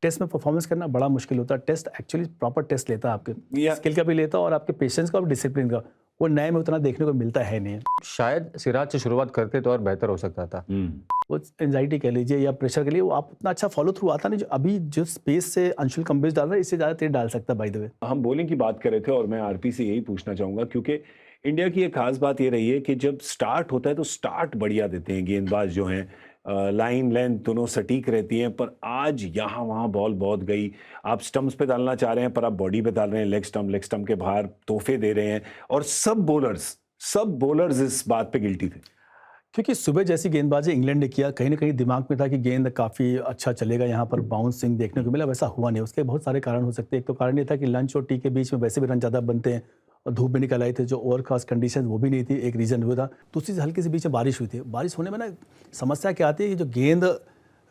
Test में performance करना बड़ा मुश्किल होता है। टेस्ट एक्चुअली प्रॉपर टेस्ट लेता है, आपके स्किल का भी लेता है और आपके पेशेंस का और डिसिप्लिन का। वो नए में उतना देखने को मिलता है नहीं। शायद सिराज से शुरुआत करते तो और बेहतर हो सकता था। वो एंजाइटी कह लीजिए या प्रेशर के लिए वो आप उतना अच्छा फॉलो थ्रू आता नहीं, जो अभी जो स्पेस से अंशुल कम्बेज डाल रहा है इससे ज़्यादा तेज डाल सकता है बाय द वे। हम बॉलिंग की बात कर रहे थे और मैं आरपी से यही पूछना चाहूंगा, क्योंकि इंडिया की एक खास बात ये रही है कि जब स्टार्ट होता है तो स्टार्ट बढ़िया देते हैं गेंदबाज जो हैं, लाइन लेंथ दोनों सटीक रहती हैं, पर आज यहाँ वहाँ बॉल बहुत गई। आप स्टम्प्स पे डालना चाह रहे हैं पर आप बॉडी पे डाल रहे हैं, लेग स्टम्प के बाहर तोहफे दे रहे हैं, और सब बॉलर्स इस बात पे गिल्टी थे। क्योंकि सुबह जैसी गेंदबाजी इंग्लैंड ने किया, कहीं ना कहीं दिमाग में था कि गेंद काफ़ी अच्छा चलेगा, यहाँ पर बाउंसिंग देखने को मिला, वैसा हुआ नहीं। उसके बहुत सारे कारण हो सकते हैं। एक तो कारण ये था कि लंच और टी के बीच में वैसे भी रन ज़्यादा बनते हैं और धूप भी निकल आई थी, जो ओवरकास्ट कंडीशन वो भी नहीं थी, एक रीज़न वो था। दूसरी चीज़ हल्की सी बीच में बारिश हुई थी। बारिश होने में ना समस्या क्या आती है कि जो गेंद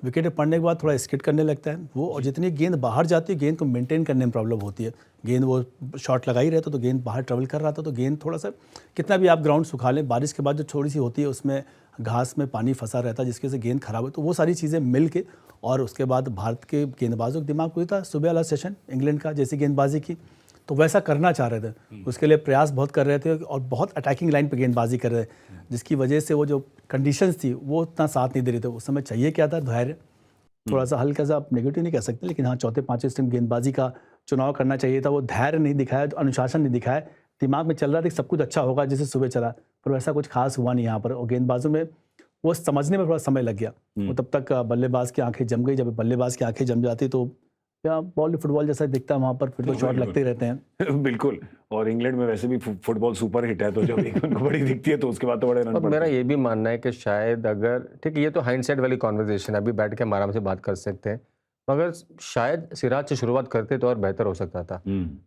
विकेट पड़ने के बाद थोड़ा स्किड करने लगता है वो, और जितनी गेंद बाहर जाती है गेंद को मेंटेन करने में प्रॉब्लम होती है। गेंद वो शॉट लगा ही रहता तो गेंद बाहर ट्रेवल कर रहा था तो गेंद थोड़ा सा, कितना भी आप ग्राउंड सुखा लें, बारिश के बाद जो थोड़ी सी होती है उसमें घास में पानी फंसा रहता है जिसकी वजह से गेंद खराब है। तो वो सारी चीज़ें मिल के, और उसके बाद भारत के गेंदबाजों के दिमाग में था सुबह वाला सेशन इंग्लैंड का जैसी गेंदबाजी की, तो वैसा करना चाह रहे थे। उसके लिए प्रयास बहुत कर रहे थे और बहुत अटैकिंग लाइन पे गेंदबाजी कर रहे थे, जिसकी वजह से वो जो कंडीशंस थी वो उतना साथ नहीं दे रहे थे। उस समय चाहिए क्या था, धैर्य, थोड़ा सा हल्का सा, आप नेगेटिव नहीं कह सकते, लेकिन हाँ चौथे पांचवें स्टेम गेंदबाजी का चुनाव करना चाहिए था। वो धैर्य नहीं दिखाया, अनुशासन नहीं दिखाया, दिमाग में चल रहा था कि सब कुछ अच्छा होगा जैसे सुबह चला, पर वैसा कुछ खास हुआ नहीं यहाँ पर। और गेंदबाजों में वो समझने में थोड़ा समय लग गया। वो तब तक बल्लेबाज की आंखें जम गई, जब बल्लेबाज की आंखें जम जाती तो क्या बॉल फुटबॉल जैसा दिखता है वहाँ पर, फिर तो शॉट लगते रहते हैं। बिल्कुल, और इंग्लैंड में वैसे भी फुटबॉल सुपर हिट है, तो जब एक उनको बड़ी दिखती है तो उसके बाद तो बड़े रन। और मेरा ये भी मानना है कि शायद अगर, ठीक है ये तो हाइंडसाइट वाली कॉन्वर्जेशन है, अभी बैठ के हम आराम से बात कर सकते हैं, मगर शायद सिराज से शुरुआत करते तो और बेहतर हो सकता था।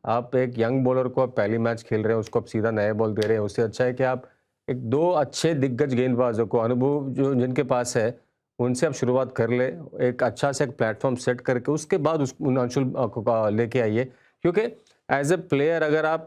आप एक यंग बॉलर को आप पहली मैच खेल रहे हैं, उसको आप सीधा नए बॉल दे रहे हैं, उससे अच्छा है कि आप एक दो अच्छे दिग्गज गेंदबाजों को, अनुभव जो जिनके पास है, उनसे आप शुरुआत कर ले, एक अच्छा सा एक प्लेटफॉर्म सेट करके उसके बाद उन अंशुल को लेके आइए। क्योंकि एज ए प्लेयर अगर आप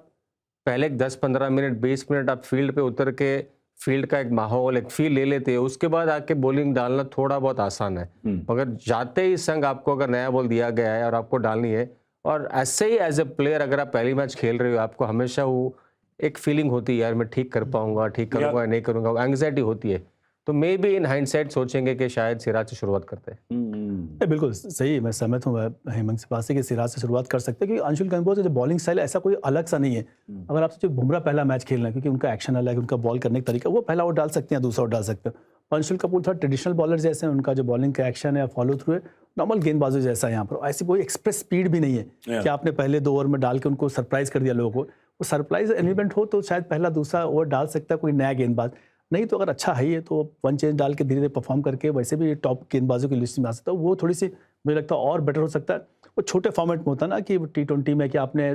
पहले 10-15 मिनट 20 मिनट आप फील्ड पे उतर के फील्ड का एक माहौल, एक फील ले लेते हैं, उसके बाद आके बॉलिंग डालना थोड़ा बहुत आसान है। मगर जाते ही संग आपको अगर नया बॉल दिया गया है और आपको डालनी है, और ऐसे ही एज ए प्लेयर अगर आप पहली मैच खेल रहे हो, आपको हमेशा वो एक फीलिंग होती है यार मैं ठीक कर पाऊंगा, ठीक करूंगा, नहीं करूंगा, एंग्जाइटी होती है। तो मे बी इन हाइंडसाइट सोचेंगे कि शायद सिराज से शुरुआत करते हैं। बिल्कुल सही, मैं सहमत हूँ हेमंत से बात से कि सिराज से शुरुआत कर सकते हैं, क्योंकि अंशुल कम्बोज का जो बॉलिंग स्टाइल ऐसा कोई अलग सा नहीं है। अगर आप सोचो बुमराह पहला मैच खेलना है, क्योंकि उनका एक्शन अलग है, उनका बॉल करने का तरीका, वो पहला आउट डाल सकते हैं, दूसरा आउट डाल सकते हैं। अंशुल कपूर था ट्रेडिशनल बॉलर जैसे, उनका जो बॉलिंग का एक्शन है, फॉलो थ्रू है, नॉर्मल गेंदबाजों जैसा है। यहाँ पर ऐसी कोई एक्सप्रेस स्पीड भी नहीं है कि आपने पहले 2 ओवर में डाल के उनको सरप्राइज कर दिया लोगों को। वो सरप्राइज एलिमेंट हो तो शायद पहला दूसरा ओवर डाल सकता है कोई नया गेंदबाज, नहीं तो अगर अच्छा है ये तो वन चेंज डाल के धीरे धीरे परफॉर्म करके वैसे भी टॉप गेंदबाजों की लिस्ट में आ सकता है। वो थोड़ी सी मुझे लगता है और बेटर हो सकता है। वो छोटे फॉर्मेट में होता है ना कि T20 में कि आपने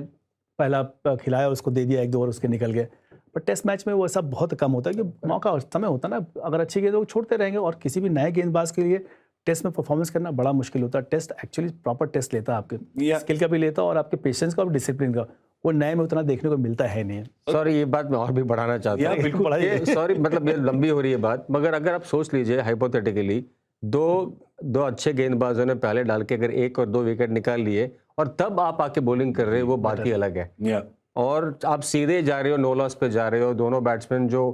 पहला खिलाया, उसको दे दिया 1-2 ओवर, उसके निकल गए। पर टेस्ट मैच में वो ऐसा बहुत कम होता है कि मौका और समय होता है ना, अगर अच्छी गेंद वो छोड़ते रहेंगे। और किसी भी नए गेंदबाज के लिए टेस्ट में परफॉर्मेंस करना बड़ा मुश्किल होता है। टेस्ट एक्चुअली प्रॉपर टेस्ट लेता है, आपके स्किल का भी लेता है और आपके पेशेंस का और डिसिप्लिन का। वो नए में उतना देखने को मिलता है नहीं। सॉरी ये बात मैं और भी बढ़ाना चाहता हूँ, बिल्कुल सॉरी मतलब ये लंबी हो रही है बात, मगर अगर आप सोच लीजिए हाइपोथेटिकली दो अच्छे गेंदबाजों ने पहले डाल के अगर 1 और 2 विकेट निकाल लिए और तब आप आके बॉलिंग कर रहे हो, वो बात ही अलग है। और आप सीधे जा रहे हो, नो लॉस पे जा रहे हो, दोनों बैट्समैन जो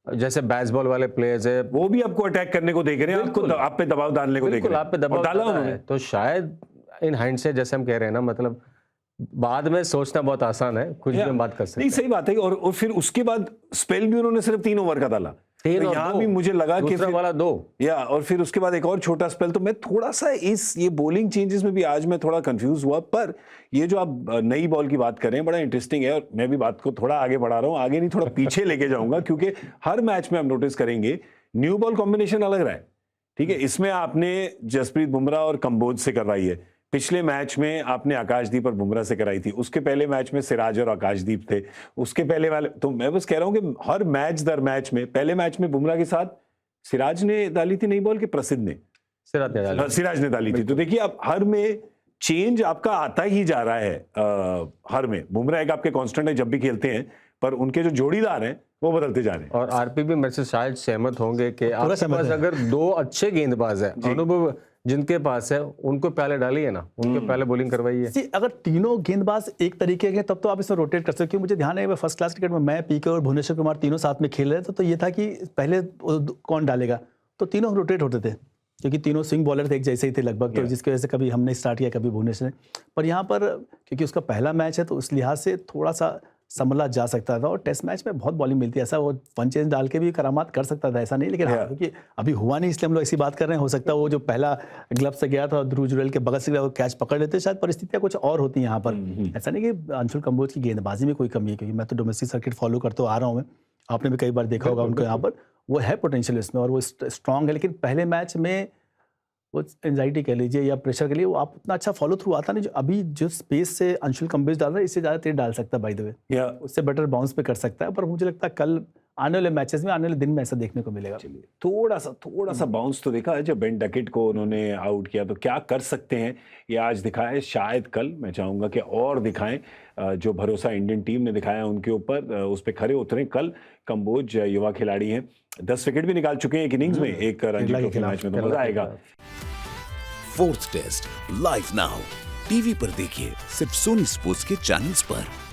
जैसे बेसबॉल वाले प्लेयर्स है वो भी आपको अटैक करने को देख रहे हैं, आपको आप पे दबाव डालने को देख रहे हैं, आप पे दबाव डाला डाला है। उन्होंने। तो शायद इन हाइंडसाइट जैसे हम कह रहे हैं ना, मतलब बाद में सोचना बहुत आसान है, कुछ भी हम बात कर सकते हैं। नहीं सही बात है। और फिर उसके बाद स्पेल भी उन्होंने सिर्फ 3 ओवर का डाला, तो यहाँ भी मुझे लगा कि फिर वाला 2 और फिर उसके बाद एक और छोटा स्पेल। तो मैं थोड़ा सा ये बॉलिंग चेंजेस में भी आज मैं थोड़ा कंफ्यूज हुआ। पर ये जो आप नई बॉल की बात कर रहे हैं बड़ा इंटरेस्टिंग है, और मैं भी बात को थोड़ा आगे बढ़ा रहा हूँ, आगे नहीं थोड़ा पीछे लेके जाऊंगा, क्योंकि हर मैच में हम नोटिस करेंगे न्यू बॉल कॉम्बिनेशन अलग रहा है। ठीक है, इसमें आपने जसप्रीत बुमराह और कंबोज से करवाई है, पिछले मैच में आपने आकाशदीप और बुमराह से कराई थी, उसके पहले मैच में सिराज और आकाशदीप थे, उसके पहले वाले। तो मैं बस कह रहा हूं कि हर मैच दर मैच में, पहले मैच में बुमराह के साथ सिराज ने डाली थी नई बॉल के प्रसिद्ध ने, सिराज ने डाली थी। तो देखिए आप हर में चेंज आपका आता ही जा रहा है। हर में बुमराह एक आपके कांस्टेंट है जब भी खेलते हैं, पर उनके जो जोड़ीदार हैं वो बदलते जा रहे हैं। और आरपी भी मेरे से शायद सहमत होंगे कि आपके पास अगर 2 अच्छे गेंदबाज हैं, अनुभव जिनके पास है उनको पहले डालिए ना, उनके पहले बॉलिंग करवाइए। See, अगर तीनों गेंदबाज एक तरीके के तब तो आप इसमें रोटेट कर सकते हो। क्योंकि मुझे ध्यान है फर्स्ट क्लास क्रिकेट में मैं, पीके और भुवनेश्वर कुमार तीनों साथ में खेल रहे थे, तो ये था कि पहले कौन डालेगा, तो तीनों रोटेट होते थे क्योंकि तीनों स्विंग बॉलर थे, एक जैसे ही थे लगभग, तो जिसकी वजह से कभी हमने स्टार्ट किया कभी भुवनेश्वर ने। पर यहाँ पर क्योंकि उसका पहला मैच है तो उस लिहाज से थोड़ा सा संभला जा सकता था, और टेस्ट मैच में बहुत बॉलिंग मिलती है, ऐसा वो वन चेंज डाल के भी करामात कर सकता था, ऐसा नहीं। लेकिन हाँ, क्योंकि अभी हुआ नहीं इसलिए हम लोग ऐसी बात कर रहे हैं। हो सकता है वो जो पहला ग्लव से गया था ध्रुव जुरैल के बगल से गया, वो कैच पकड़ लेते, शायद परिस्थितियां कुछ और होती हैं यहाँ पर। ऐसा नहीं कि अंशुल कंबोज की गेंदबाजी में कोई कमी है, क्योंकि मैं तो डोमेस्टिक सर्किट फॉलो करते आ रहा हूँ, आपने भी कई बार देखा होगा उनको, यहाँ पर वो है पोटेंशियल इसमें और वो स्ट्रांग है। लेकिन पहले मैच में वो एंजाइटी कह लीजिए या प्रेशर के लिए वो आप उतना अच्छा फॉलो थ्रू आता नहीं, जो अभी जो स्पेस से अंशुल कंबोज डाल रहा है इससे ज़्यादा तेज डाल सकता है बाय द वे, उससे बेटर बाउंस पे कर सकता है। पर मुझे लगता है कल आने वाले मैचेस में, आने वाले दिन में ऐसा देखने को मिलेगा। थोड़ा सा बाउंस तो देखा है जब बेन डकेट को उन्होंने आउट किया, तो क्या कर सकते हैं ये आज दिखाए, शायद कल मैं चाहूंगा कि और दिखाएं। जो भरोसा इंडियन टीम ने दिखाया उनके ऊपर, उस पर खरे उतरे। कल कंबोज युवा खिलाड़ी हैं, 10 विकेट भी निकाल चुके हैं एक इनिंग्स में, एक रणजी ट्रॉफी मैच में, तो मजा आएगा। Fourth test live now TV पर देखिए सिर्फ सोनी स्पोर्ट्स के चैनल्स पर।